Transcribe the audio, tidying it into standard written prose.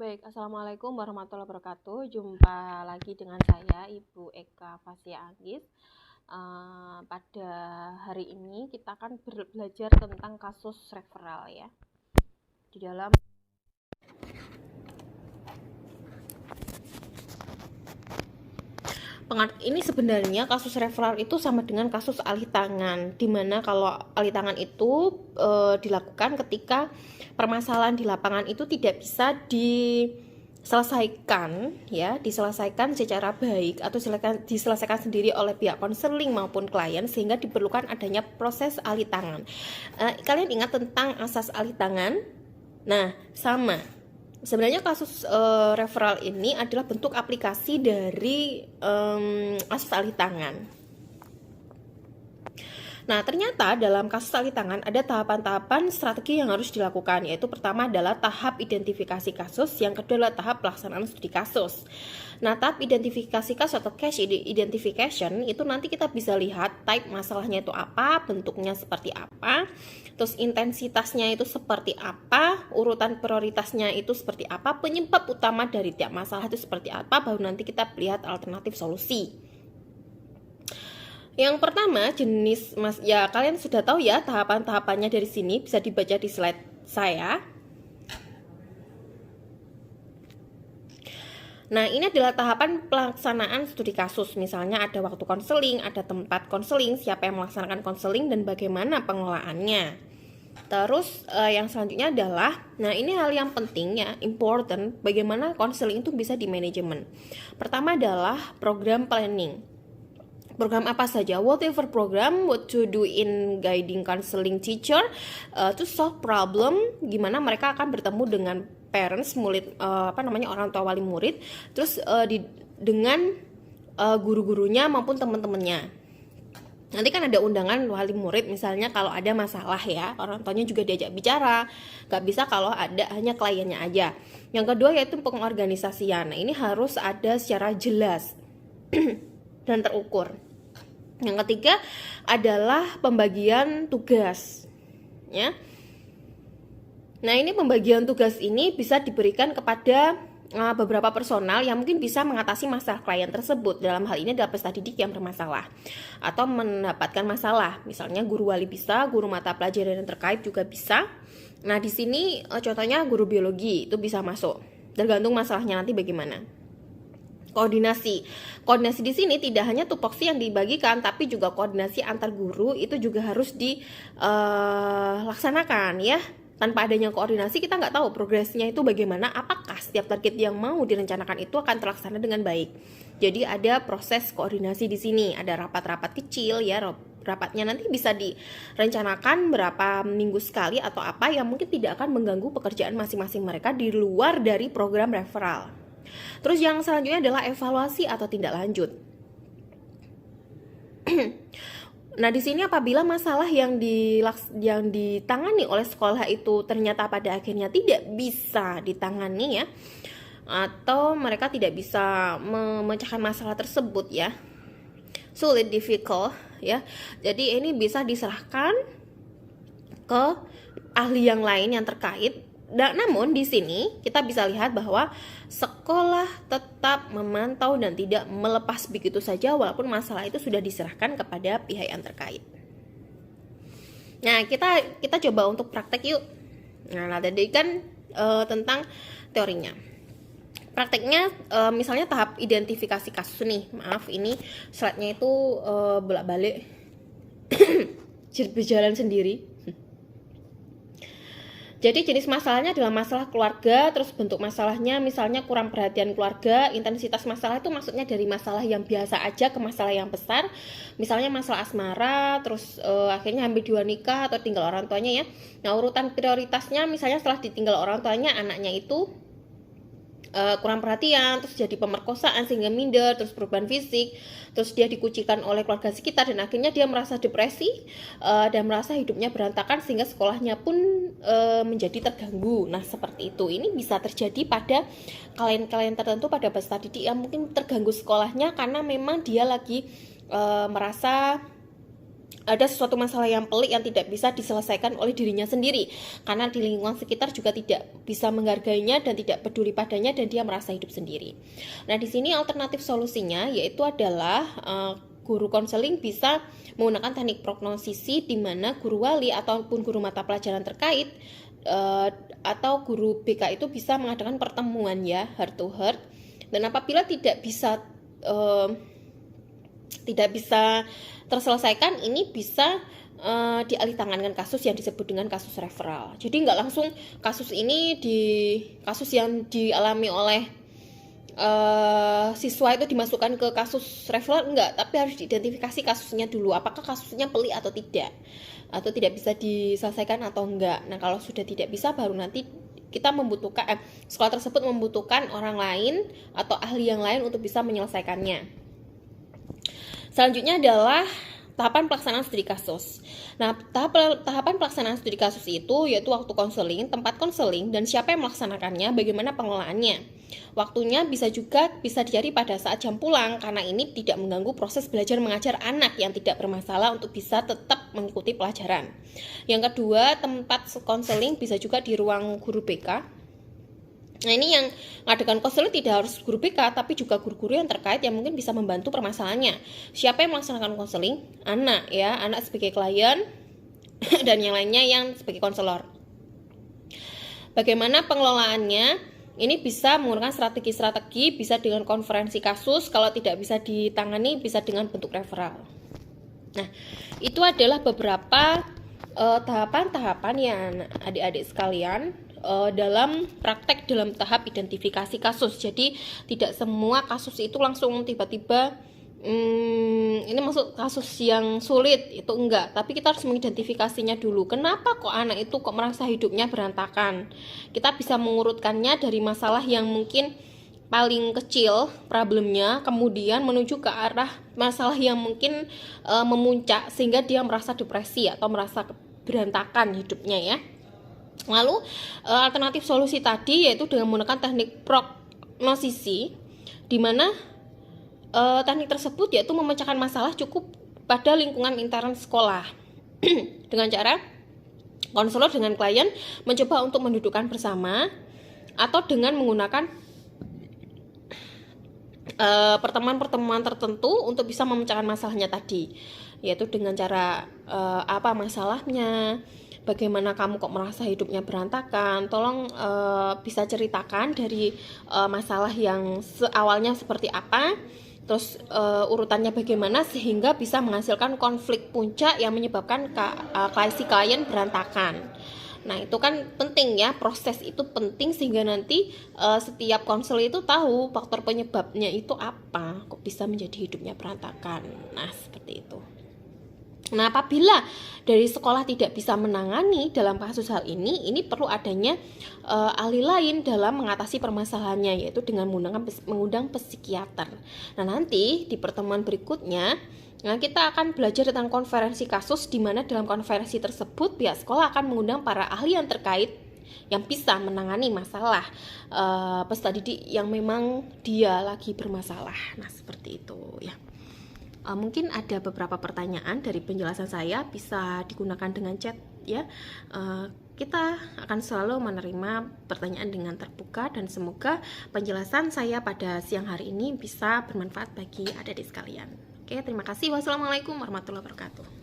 Baik, Assalamualaikum warahmatullahi wabarakatuh. Jumpa lagi dengan saya, Ibu Eka Fasya Anggis. Pada hari ini kita akan belajar tentang kasus referral ya. Di dalam ini sebenarnya kasus referral itu sama dengan kasus alih tangan, dimana kalau alih tangan itu dilakukan ketika permasalahan di lapangan itu tidak bisa diselesaikan secara baik atau diselesaikan sendiri oleh pihak konseling maupun klien, sehingga diperlukan adanya proses alih tangan. Kalian ingat tentang asas alih tangan? Nah, sama. Sebenarnya kasus referral ini adalah bentuk aplikasi dari asas alih tangan. Nah, ternyata dalam kasus alih tangan ada tahapan-tahapan strategi yang harus dilakukan, yaitu pertama adalah tahap identifikasi kasus, yang kedua adalah tahap pelaksanaan studi kasus. Nah, tahap identifikasi kasus atau case identification itu nanti kita bisa lihat type masalahnya itu apa, bentuknya seperti apa, terus intensitasnya itu seperti apa, urutan prioritasnya itu seperti apa, penyebab utama dari tiap masalah itu seperti apa, baru nanti kita lihat alternatif solusi. Yang pertama jenis kalian sudah tahu ya tahapan-tahapannya dari sini, bisa dibaca di slide saya. Nah, ini adalah tahapan pelaksanaan studi kasus. Misalnya ada waktu konseling, ada tempat konseling, siapa yang melaksanakan konseling, dan bagaimana pengelolaannya. Terus yang selanjutnya adalah, nah ini hal yang penting ya, important, bagaimana konseling itu bisa di manajemen. Pertama adalah program planning. Program apa saja? Whatever program, what to do in guiding counseling teacher to solve problem, gimana mereka akan bertemu dengan parents, orang tua wali murid, terus dengan guru-gurunya maupun teman-temannya. Nanti kan ada undangan wali murid, misalnya kalau ada masalah ya, orang tuanya juga diajak bicara, gak bisa kalau ada hanya kliennya aja. Yang kedua yaitu pengorganisasian. Nah, ini harus ada secara jelas dan terukur. Yang ketiga adalah pembagian tugas ya. Nah, ini pembagian tugas ini bisa diberikan kepada beberapa personal yang mungkin bisa mengatasi masalah klien tersebut. Dalam hal ini adalah peserta didik yang bermasalah atau mendapatkan masalah. Misalnya guru wali bisa, guru mata pelajaran yang terkait juga bisa. Nah, di sini contohnya guru biologi itu bisa masuk. Tergantung masalahnya nanti bagaimana. Koordinasi di sini tidak hanya tupoksi yang dibagikan, tapi juga koordinasi antar guru itu juga harus dilaksanakan ya. Tanpa adanya koordinasi kita nggak tahu progresnya itu bagaimana, apakah setiap target yang mau direncanakan itu akan terlaksana dengan baik. Jadi ada proses koordinasi di sini, ada rapat-rapat kecil ya. Rapatnya nanti bisa direncanakan berapa minggu sekali atau apa yang mungkin tidak akan mengganggu pekerjaan masing-masing mereka di luar dari program referral. Terus yang selanjutnya adalah evaluasi atau tindak lanjut. Nah, di sini apabila masalah yang ditangani oleh sekolah itu ternyata pada akhirnya tidak bisa ditangani ya, atau mereka tidak bisa memecahkan masalah tersebut ya, sulit, difficult ya. Jadi ini bisa diserahkan ke ahli yang lain yang terkait. Namun di sini kita bisa lihat bahwa sekolah tetap memantau dan tidak melepas begitu saja walaupun masalah itu sudah diserahkan kepada pihak yang terkait. Nah, kita coba untuk praktek yuk. Nah, tadi kan tentang teorinya. Prakteknya misalnya tahap identifikasi kasus nih. Maaf, ini slide-nya itu bolak-balik berjalan sendiri. Jadi jenis masalahnya adalah masalah keluarga, terus bentuk masalahnya misalnya kurang perhatian keluarga, intensitas masalah itu maksudnya dari masalah yang biasa aja ke masalah yang besar, misalnya masalah asmara, terus akhirnya hampir dua nikah atau tinggal orang tuanya ya. Nah, urutan prioritasnya misalnya setelah ditinggal orang tuanya, anaknya itu kurang perhatian, terus jadi pemerkosaan sehingga minder, terus perubahan fisik, terus dia dikucilkan oleh keluarga sekitar dan akhirnya dia merasa depresi dan merasa hidupnya berantakan sehingga sekolahnya pun menjadi terganggu. Nah, seperti itu. Ini bisa terjadi pada klien-klien tertentu, pada peserta didik yang mungkin terganggu sekolahnya karena memang dia lagi merasa ada sesuatu masalah yang pelik yang tidak bisa diselesaikan oleh dirinya sendiri, karena di lingkungan sekitar juga tidak bisa menghargainya dan tidak peduli padanya, dan dia merasa hidup sendiri. Nah, di sini alternatif solusinya yaitu adalah guru konseling bisa menggunakan teknik prognosisi, di mana guru wali ataupun guru mata pelajaran terkait atau guru BK itu bisa mengadakan pertemuan ya, heart to heart. Dan apabila tidak bisa terselesaikan, ini bisa dialih tangankan kasus yang disebut dengan kasus referral. Jadi nggak langsung kasus ini kasus yang dialami oleh siswa itu dimasukkan ke kasus referral, enggak, tapi harus diidentifikasi kasusnya dulu, apakah kasusnya pelik atau tidak bisa diselesaikan atau enggak. Nah, kalau sudah tidak bisa, baru nanti kita membutuhkan sekolah tersebut membutuhkan orang lain atau ahli yang lain untuk bisa menyelesaikannya. Selanjutnya adalah tahapan pelaksanaan studi kasus. Nah, tahapan pelaksanaan studi kasus itu yaitu waktu konseling, tempat konseling, dan siapa yang melaksanakannya, bagaimana pengelolaannya. Waktunya bisa dicari pada saat jam pulang, karena ini tidak mengganggu proses belajar mengajar anak yang tidak bermasalah untuk bisa tetap mengikuti pelajaran. Yang kedua, tempat konseling bisa juga di ruang guru BK. Nah, ini yang mengadakan konseling tidak harus guru BK, tapi juga guru-guru yang terkait yang mungkin bisa membantu permasalahannya. Siapa yang melaksanakan konseling? Anak ya, anak sebagai klien dan yang lainnya yang sebagai konselor. Bagaimana pengelolaannya? Ini bisa menggunakan strategi-strategi, bisa dengan konferensi kasus, kalau tidak bisa ditangani bisa dengan bentuk referral. Nah, itu adalah beberapa tahapan-tahapan yang adik-adik sekalian dalam praktek dalam tahap identifikasi kasus. Jadi tidak semua kasus itu langsung tiba-tiba ini masuk kasus yang sulit, itu enggak, tapi kita harus mengidentifikasinya dulu. Kenapa kok anak itu kok merasa hidupnya berantakan? Kita bisa mengurutkannya dari masalah yang mungkin paling kecil problemnya, kemudian menuju ke arah masalah yang mungkin memuncak sehingga dia merasa depresi atau merasa berantakan hidupnya ya. Lalu alternatif solusi tadi yaitu dengan menggunakan teknik prognosisi, di mana teknik tersebut yaitu memecahkan masalah cukup pada lingkungan intern sekolah dengan cara konselor dengan klien mencoba untuk mendudukkan bersama atau dengan menggunakan pertemuan-pertemuan tertentu untuk bisa memecahkan masalahnya tadi, yaitu dengan cara apa masalahnya, bagaimana kamu kok merasa hidupnya berantakan, tolong bisa ceritakan dari masalah yang awalnya seperti apa, terus urutannya bagaimana sehingga bisa menghasilkan konflik puncak yang menyebabkan si klien berantakan. Nah, itu kan penting ya, proses itu penting sehingga nanti setiap konselor itu tahu faktor penyebabnya itu apa, kok bisa menjadi hidupnya berantakan. Nah, seperti itu. Nah, apabila dari sekolah tidak bisa menangani dalam kasus hal ini perlu adanya ahli lain dalam mengatasi permasalahannya, yaitu dengan mengundang psikiater. Nah, nanti di pertemuan berikutnya kita akan belajar tentang konferensi kasus, di mana dalam konferensi tersebut pihak sekolah akan mengundang para ahli yang terkait yang bisa menangani masalah peserta didik yang memang dia lagi bermasalah. Nah, seperti itu ya. Mungkin ada beberapa pertanyaan dari penjelasan saya, bisa digunakan dengan chat ya. Kita akan selalu menerima pertanyaan dengan terbuka, dan semoga penjelasan saya pada siang hari ini bisa bermanfaat bagi adik-adik sekalian. Oke, terima kasih. Wassalamualaikum warahmatullahi wabarakatuh.